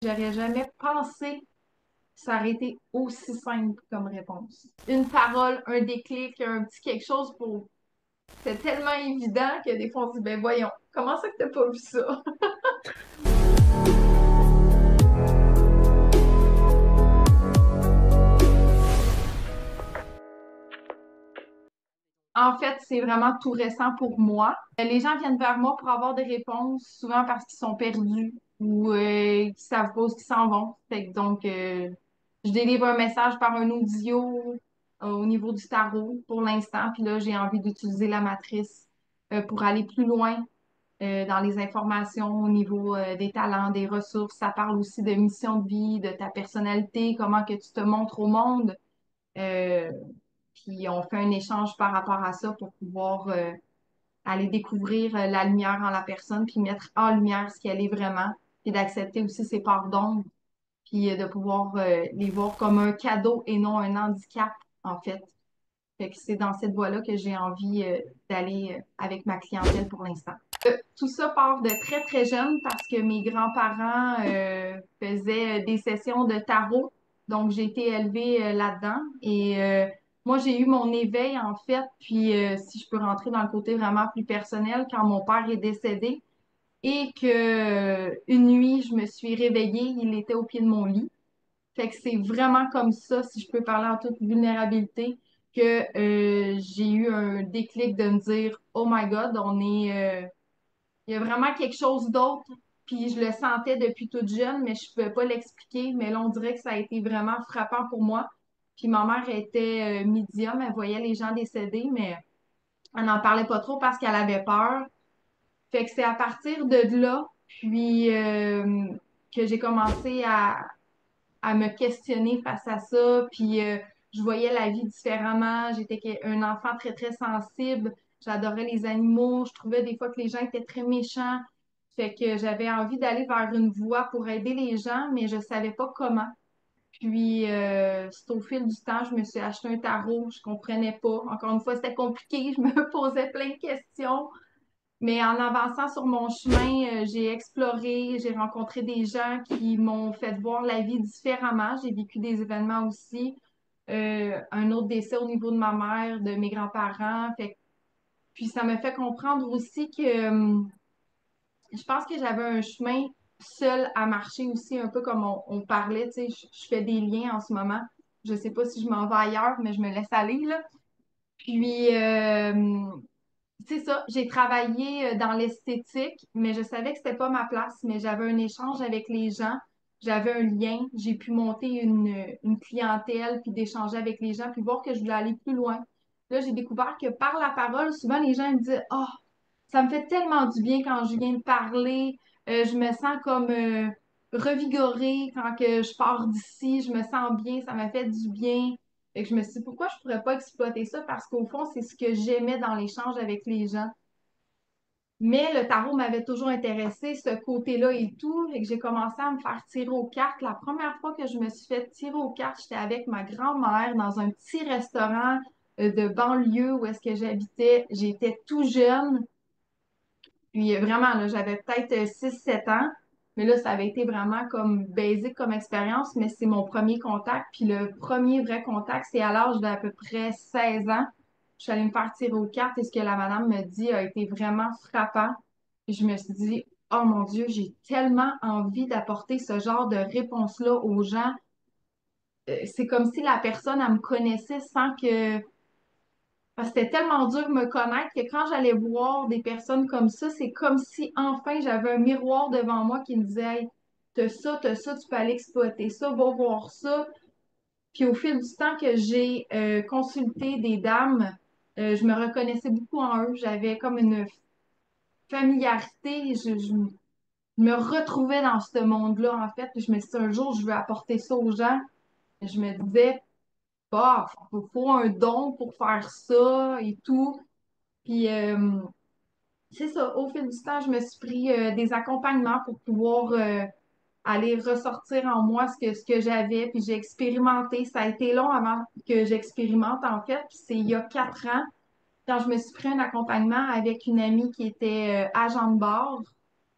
J'aurais jamais pensé que ça aurait été aussi simple comme réponse. Une parole, un déclic, un petit quelque chose pour... C'est tellement évident que des fois on se dit, ben voyons, comment ça que t'as pas vu ça? En fait, c'est vraiment tout récent pour moi. Les gens viennent vers moi pour avoir des réponses, souvent parce qu'ils sont perdus ou qu'ils savent pas où ils s'en vont. Je délivre un message par un audio au niveau du tarot pour l'instant. Puis là, j'ai envie d'utiliser la matrice pour aller plus loin dans les informations au niveau des talents, des ressources. Ça parle aussi de mission de vie, de ta personnalité, comment que tu te montres au monde. Euh, Puis on fait un échange par rapport à ça pour pouvoir aller découvrir la lumière en la personne, puis mettre en lumière ce qu'elle est vraiment, puis d'accepter aussi ses parts d'ombre, puis de pouvoir les voir comme un cadeau et non un handicap, en fait. Fait que c'est dans cette voie-là que j'ai envie d'aller avec ma clientèle pour l'instant. Tout ça part de très, très jeune parce que mes grands-parents faisaient des sessions de tarot. Donc, j'ai été élevée là-dedans. Et moi, j'ai eu mon éveil, en fait. Puis, si je peux rentrer dans le côté vraiment plus personnel, quand mon père est décédé et que une nuit, je me suis réveillée, il était au pied de mon lit. Fait que c'est vraiment comme ça, si je peux parler en toute vulnérabilité, que j'ai eu un déclic de me dire, Oh my God, il y a vraiment quelque chose d'autre. Puis je le sentais depuis toute jeune, mais je ne pouvais pas l'expliquer. Mais là, on dirait que ça a été vraiment frappant pour moi. Puis ma mère était médium, elle voyait les gens décédés, mais elle n'en parlait pas trop parce qu'elle avait peur. Fait que c'est à partir de là, puis que j'ai commencé à me questionner face à ça. Puis je voyais la vie différemment. Un enfant très, très sensible. J'adorais les animaux. Je trouvais des fois que les gens étaient très méchants. Fait que j'avais envie d'aller vers une voie pour aider les gens, mais je savais pas comment. Puis, c'est au fil du temps, je me suis acheté un tarot, je comprenais pas. Encore une fois, c'était compliqué, je me posais plein de questions. Mais en avançant sur mon chemin, j'ai exploré, j'ai rencontré des gens qui m'ont fait voir la vie différemment. J'ai vécu des événements aussi. Un autre décès au niveau de ma mère, de mes grands-parents. Puis ça me fait comprendre aussi que je pense que j'avais un chemin seul à marcher aussi, un peu comme on parlait. Tu sais, je fais des liens en ce moment. Je sais pas si je m'en vais ailleurs, mais je me laisse aller, là. Puis, c'est ça, j'ai travaillé dans l'esthétique, mais je savais que c'était pas ma place, mais j'avais un échange avec les gens, j'avais un lien, j'ai pu monter une clientèle, puis d'échanger avec les gens, puis voir que je voulais aller plus loin. Là, j'ai découvert que par la parole, souvent les gens me disent, Oh, ça me fait tellement du bien quand je viens de parler, je me sens comme revigorée quand que je pars d'ici, je me sens bien, ça m'a fait du bien. Fait que je me suis dit, pourquoi je pourrais pas exploiter ça? Parce qu'au fond, c'est ce que j'aimais dans l'échange avec les gens. Mais le tarot m'avait toujours intéressé, ce côté-là et tout. Et que j'ai commencé à me faire tirer aux cartes. La première fois que je me suis fait tirer aux cartes, j'étais avec ma grand-mère dans un petit restaurant de banlieue où est-ce que j'habitais. J'étais tout jeune. Puis vraiment, là, j'avais peut-être 6 7 ans. Mais là, ça avait été vraiment comme basique comme expérience, mais c'est mon premier contact. Puis le premier vrai contact, c'est à l'âge d'à peu près 16 ans. Je suis allée me faire tirer aux cartes et ce que la madame me dit a été vraiment frappant. Puis je me suis dit, oh mon Dieu, j'ai tellement envie d'apporter ce genre de réponse-là aux gens. C'est comme si la personne, elle me connaissait sans que parce que c'était tellement dur de me connaître que quand j'allais voir des personnes comme ça, c'est comme si enfin j'avais un miroir devant moi qui me disait Hey, t'as ça, tu peux aller exploiter ça, va voir ça. Puis au fil du temps que j'ai consulté des dames, je me reconnaissais beaucoup en eux. J'avais comme une familiarité. Je me retrouvais dans ce monde-là, en fait. Puis je me suis dit, un jour, je veux apporter ça aux gens. Je me disais, bah, faut un don pour faire ça et tout. Puis c'est ça, au fil du temps, je me suis pris des accompagnements pour pouvoir aller ressortir en moi ce que j'avais, puis j'ai expérimenté. Ça a été long avant que j'expérimente, en fait, puis c'est il y a 4 ans, quand je me suis pris un accompagnement avec une amie qui était agent de bord,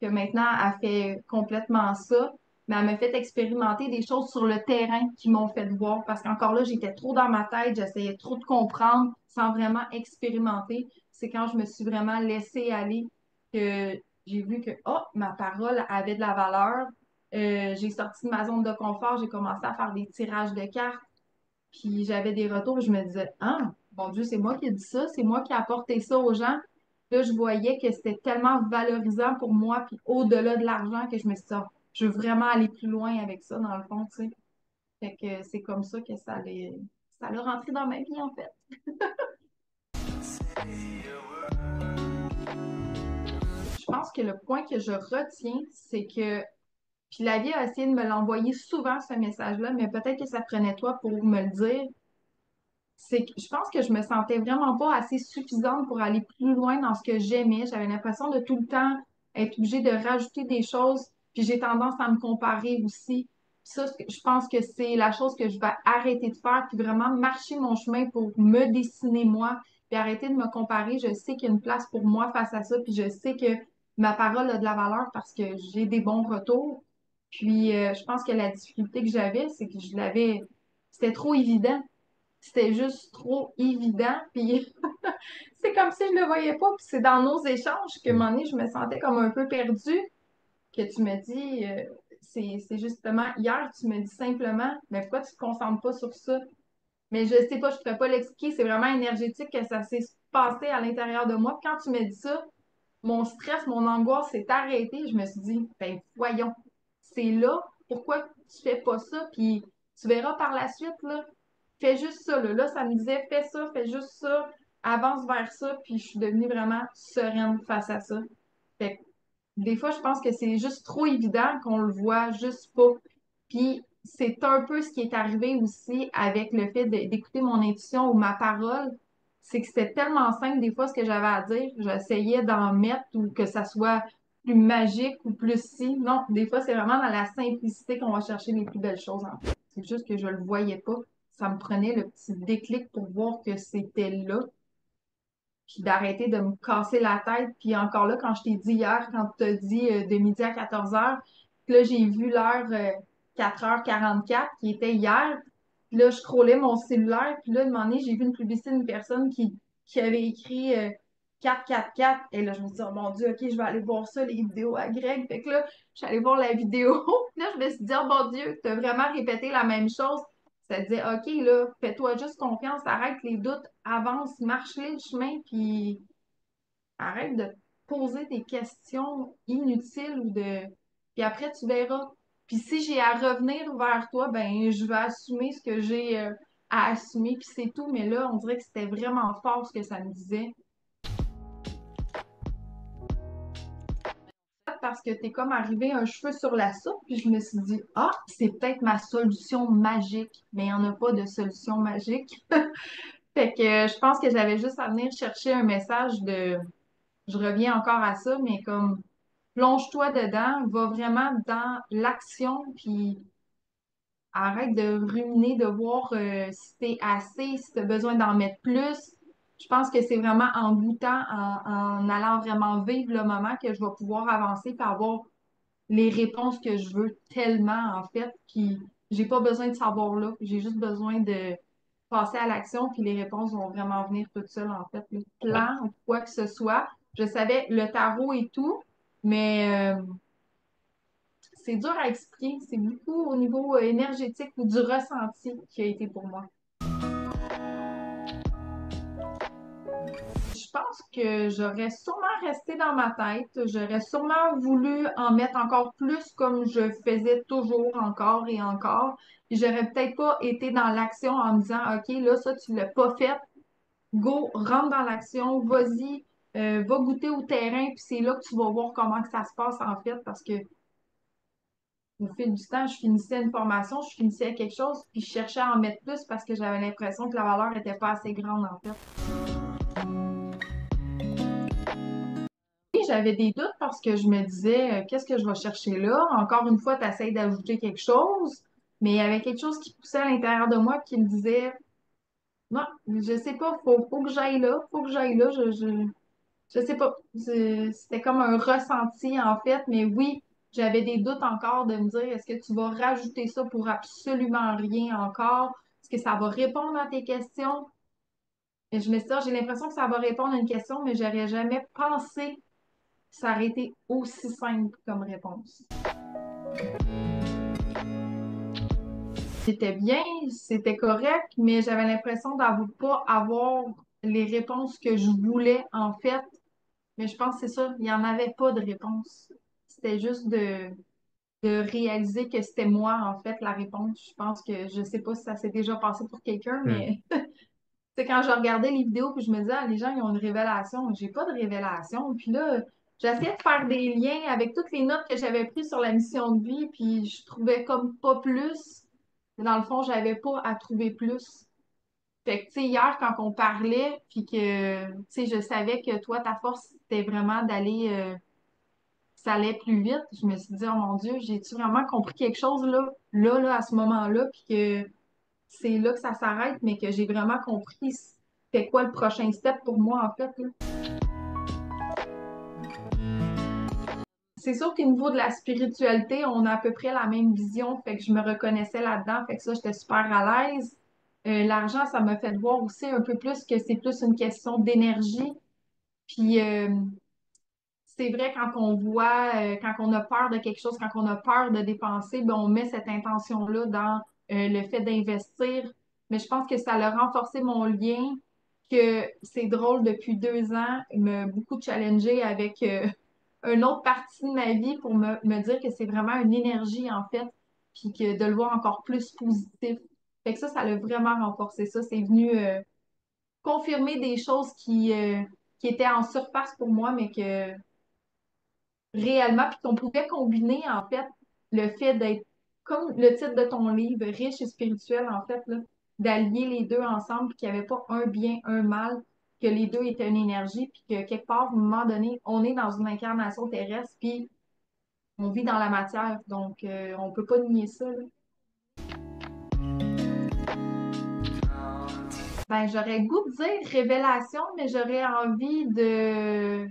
que maintenant, elle fait complètement ça. mais elle m'a fait expérimenter des choses sur le terrain qui m'ont fait voir parce qu'encore là, j'étais trop dans ma tête, j'essayais trop de comprendre sans vraiment expérimenter. C'est quand je me suis vraiment laissée aller que j'ai vu que, oh, ma parole avait de la valeur. J'ai sorti de ma zone de confort, j'ai commencé à faire des tirages de cartes, puis j'avais des retours, je me disais, ah, mon Dieu, c'est moi qui ai dit ça, c'est moi qui ai apporté ça aux gens. Là, je voyais que c'était tellement valorisant pour moi, puis au-delà de l'argent, que je me suis dit, ah, je veux vraiment aller plus loin avec ça, dans le fond, tu sais. Fait que c'est comme ça que ça l'a rentré dans ma vie, en fait. Je pense que le point que je retiens, c'est que, puis la vie a essayé de me l'envoyer souvent, ce message-là, mais peut-être que ça prenait toi pour me le dire. C'est que je pense que je me sentais vraiment pas assez suffisante pour aller plus loin dans ce que j'aimais. J'avais l'impression de tout le temps être obligée de rajouter des choses, puis j'ai tendance à me comparer aussi. Ça, je pense que c'est la chose que je vais arrêter de faire, puis vraiment marcher mon chemin pour me dessiner moi, puis arrêter de me comparer. Je sais qu'il y a une place pour moi face à ça, puis je sais que ma parole a de la valeur parce que j'ai des bons retours. Puis je pense que la difficulté que j'avais, c'est que je l'avais, c'était trop évident. C'était juste trop évident. Puis c'est comme si je le voyais pas. Puis c'est dans nos échanges que, à un moment donné, je me sentais comme un peu perdue. Que tu me dis, c'est justement hier, tu me dis simplement, mais pourquoi tu te concentres pas sur ça? Mais je sais pas, je pourrais pas l'expliquer. C'est vraiment énergétique que ça s'est passé à l'intérieur de moi. Puis quand tu me dis ça, mon stress, mon angoisse s'est arrêté. Je me suis dit, ben voyons, c'est là, pourquoi tu fais pas ça? Puis tu verras par la suite, là, fais juste ça, là. Là, ça me disait, fais ça, fais juste ça, avance vers ça, puis je suis devenue vraiment sereine face à ça. Fait que des fois, je pense que c'est juste trop évident qu'on le voit juste pas. Puis c'est un peu ce qui est arrivé aussi avec le fait d'écouter mon intuition ou ma parole. C'est que c'était tellement simple des fois ce que j'avais à dire. J'essayais d'en mettre ou que ça soit plus magique ou plus si. Non, des fois, c'est vraiment dans la simplicité qu'on va chercher les plus belles choses en fait. C'est juste que je le voyais pas. Ça me prenait le petit déclic pour voir que c'était là puis d'arrêter de me casser la tête. Puis encore là, quand je t'ai dit hier, quand tu as dit de midi à 14h, là, j'ai vu l'heure 4h44 qui était hier. Puis là, je scrollais mon cellulaire. Puis là, de un moment donné, j'ai vu une publicité d'une personne qui avait écrit 444. Et là, je me suis dit, oh mon Dieu, OK, je vais aller voir ça, les vidéos à Greg. Fait que là, je suis allée voir la vidéo. Puis là, je me suis dit, oh mon Dieu, tu as vraiment répété la même chose. Ça te dit, OK, là, fais-toi juste confiance, arrête les doutes, avance, marche-les le chemin, puis arrête de poser des questions inutiles ou de. Puis après, tu verras. Puis si j'ai à revenir vers toi, ben, je vais assumer ce que j'ai à assumer, puis c'est tout. Mais là, on dirait que c'était vraiment fort ce que ça me disait. Parce que t'es comme arrivé un cheveu sur la soupe, puis je me suis dit, ah, c'est peut-être ma solution magique. Mais il n'y en a pas de solution magique. Fait que je pense que j'avais juste à venir chercher un message de, je reviens encore à ça, mais comme plonge-toi dedans, va vraiment dans l'action, puis arrête de ruminer, de voir si t'es assez, si t'as besoin d'en mettre plus. Je pense que c'est vraiment en goûtant, en allant vraiment vivre le moment que je vais pouvoir avancer puis avoir les réponses que je veux tellement, en fait. Puis j'ai pas besoin de savoir là. J'ai juste besoin de passer à l'action, puis les réponses vont vraiment venir toutes seules, en fait. Le Ouais. plan ou quoi que ce soit. Je savais le tarot et tout, mais c'est dur à expliquer. C'est beaucoup au niveau énergétique ou du ressenti qui a été pour moi. Je pense que j'aurais sûrement resté dans ma tête. J'aurais sûrement voulu en mettre encore plus comme je faisais toujours encore et encore. Puis j'aurais peut-être pas été dans l'action en me disant, OK, là, ça, tu l'as pas fait. Go, rentre dans l'action, vas-y, va goûter au terrain, puis c'est là que tu vas voir comment que ça se passe en fait, parce que au fil du temps, je finissais une formation, je finissais quelque chose, puis je cherchais à en mettre plus parce que j'avais l'impression que la valeur n'était pas assez grande en fait. Et j'avais des doutes parce que je me disais, qu'est-ce que je vais chercher là? Encore une fois, tu essaies d'ajouter quelque chose, mais il y avait quelque chose qui poussait à l'intérieur de moi qui me disait, non, je sais pas, faut que j'aille là, faut que j'aille là, je sais pas. C'était comme un ressenti en fait, mais oui. j'avais des doutes encore de me dire, est-ce que tu vas rajouter ça pour absolument rien encore? Est-ce que ça va répondre à tes questions? Et je me suis dit, ah, j'ai l'impression que ça va répondre à une question, mais j'aurais jamais pensé que ça aurait été aussi simple comme réponse. C'était bien, c'était correct, mais j'avais l'impression d'avoir pas avoir les réponses que je voulais, en fait. Mais je pense que c'est ça, il n'y en avait pas de réponse. C'était juste de réaliser que c'était moi, en fait, la réponse. Je pense que, je sais pas si ça s'est déjà passé pour quelqu'un, Hmm. mais c'est quand je regardais les vidéos puis je me disais, ah, les gens, ils ont une révélation. J'ai pas de révélation. Puis là, j'essayais de faire des liens avec toutes les notes que j'avais prises sur la mission de vie, puis je trouvais comme pas plus. Dans le fond, j'avais pas à trouver plus. Fait que, tu sais, hier, quand on parlait, puis que, tu sais, je savais que toi, ta force, c'était vraiment d'aller, ça allait plus vite. Je me suis dit, oh mon Dieu, j'ai-tu vraiment compris quelque chose là, à ce moment-là, puis que c'est là que ça s'arrête, mais que j'ai vraiment compris c'était quoi le prochain step pour moi, en fait, là. C'est sûr qu'au niveau de la spiritualité, on a à peu près la même vision, fait que je me reconnaissais là-dedans, fait que ça, j'étais super à l'aise. L'argent, ça m'a fait voir aussi un peu plus que c'est plus une question d'énergie. Puis c'est vrai, quand on voit, quand on a peur de quelque chose, quand on a peur de dépenser, ben, on met cette intention-là dans le fait d'investir. Mais je pense que ça a renforcé mon lien, que c'est drôle, depuis 2 ans, il m'a beaucoup challengé avec une autre partie de ma vie pour me dire que c'est vraiment une énergie, en fait, puis que de le voir encore plus positif. Fait que ça l'a vraiment renforcé ça. C'est venu confirmer des choses qui étaient en surface pour moi, mais que réellement, puis qu'on pouvait combiner, en fait, le fait d'être, comme le titre de ton livre, riche et spirituel, en fait, là, d'allier les deux ensemble, puis qu'il n'y avait pas un bien, un mal, que les deux étaient une énergie, puis que quelque part, à un moment donné, on est dans une incarnation terrestre, puis on vit dans la matière, donc on peut pas nier ça, là. Ben, j'aurais le goût de dire révélation, mais j'aurais envie de...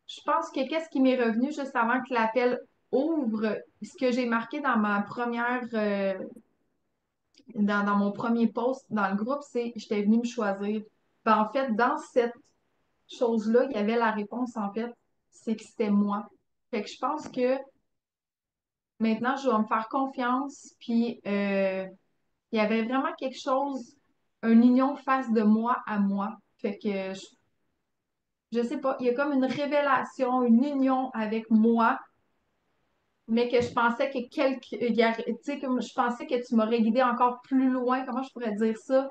Je pense que qu'est-ce qui m'est revenu juste avant que l'appel ouvre, ce que j'ai marqué dans ma première, dans mon premier post dans le groupe, c'est j'étais venue me choisir. Ben, en fait, dans cette chose-là, il y avait la réponse, en fait, c'est que c'était moi. Fait que je pense que maintenant, je vais me faire confiance, puis il y avait vraiment quelque chose, une union face de moi à moi. Fait que je sais pas, il y a comme une révélation, une union avec moi, mais que je pensais que tu sais, comme je pensais que tu m'aurais guidé encore plus loin. Comment je pourrais dire ça?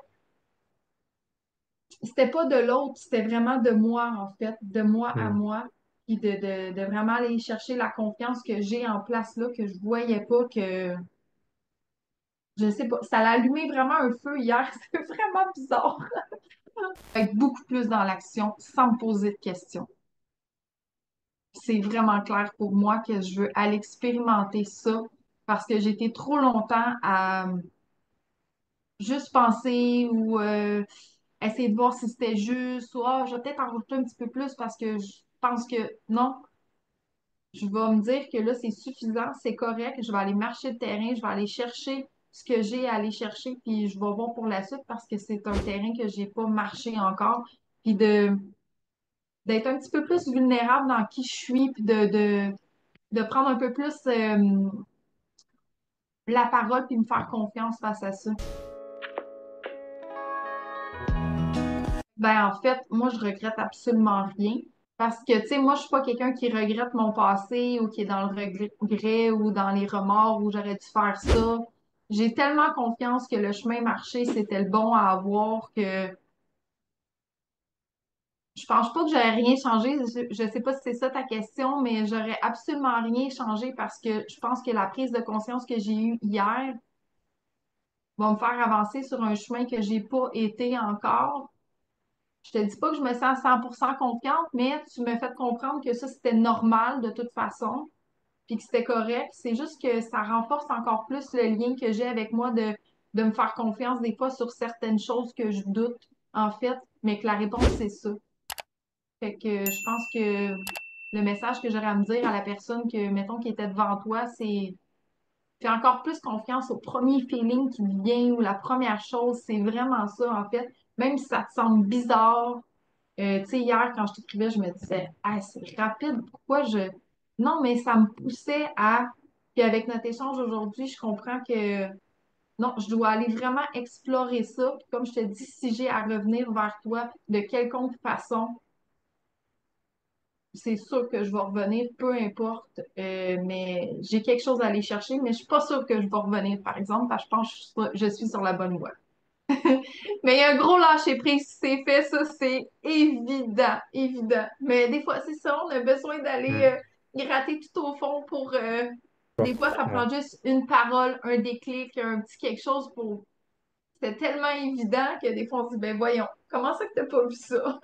C'était pas de l'autre, c'était vraiment de moi, en fait, de moi à Hmm. moi, puis de vraiment aller chercher la confiance que j'ai en place là, que je voyais pas, que je sais pas, ça a allumé vraiment un feu hier, c'est vraiment bizarre. Être beaucoup plus dans l'action sans me poser de questions. C'est vraiment clair pour moi que je veux aller expérimenter ça parce que j'ai été trop longtemps à juste penser ou essayer de voir si c'était juste ou ah, je vais peut-être en rajouter un petit peu plus parce que je pense que non, je vais me dire que là, c'est suffisant, c'est correct, je vais aller marcher le terrain, je vais aller chercher ce que j'ai à aller chercher, puis je vais voir pour la suite parce que c'est un terrain que j'ai pas marché encore, puis d'être un petit peu plus vulnérable dans qui je suis, puis de prendre un peu plus la parole, puis me faire confiance face à ça. Ben, en fait, moi, je regrette absolument rien. Parce que, tu sais, moi, je suis pas quelqu'un qui regrette mon passé ou qui est dans le regret ou dans les remords où j'aurais dû faire ça. J'ai tellement confiance que le chemin marché, c'était le bon à avoir que je pense pas que j'aurais rien changé. Je sais pas si c'est ça ta question, mais j'aurais absolument rien changé parce que je pense que la prise de conscience que j'ai eue hier va me faire avancer sur un chemin que j'ai pas été encore. Je te dis pas que je me sens à 100% confiante, mais tu me fais comprendre que ça, c'était normal de toute façon, puis que c'était correct. C'est juste que ça renforce encore plus le lien que j'ai avec moi de me faire confiance des fois sur certaines choses que je doute, en fait, mais que la réponse, c'est ça. Fait que je pense que le message que j'aurais à me dire à la personne que, mettons, qui était devant toi, c'est fais encore plus confiance au premier feeling qui te vient ou la première chose. C'est vraiment ça, en fait. Même si ça te semble bizarre. Tu sais, hier, quand je t'écrivais, je me disais, ah, c'est rapide, pourquoi je. Non, mais ça me poussait à. Puis avec notre échange aujourd'hui, je comprends que non, je dois aller vraiment explorer ça. Puis comme je te dis, si j'ai à revenir vers toi de quelconque façon, c'est sûr que je vais revenir, peu importe. Mais j'ai quelque chose à aller chercher, mais je suis pas sûre que je vais revenir, par exemple, parce que je pense que je suis sur la bonne voie. Mais il y a un gros lâcher prise qui s'est fait, ça, c'est évident, évident. Mais des fois, c'est ça, on a besoin d'aller Hmm. gratter tout au fond pour. Bon, Des fois, ça ouais. prend juste une parole, un déclic, un petit quelque chose pour. C'était tellement évident que des fois, on se dit, ben voyons, comment ça que t'as pas vu ça?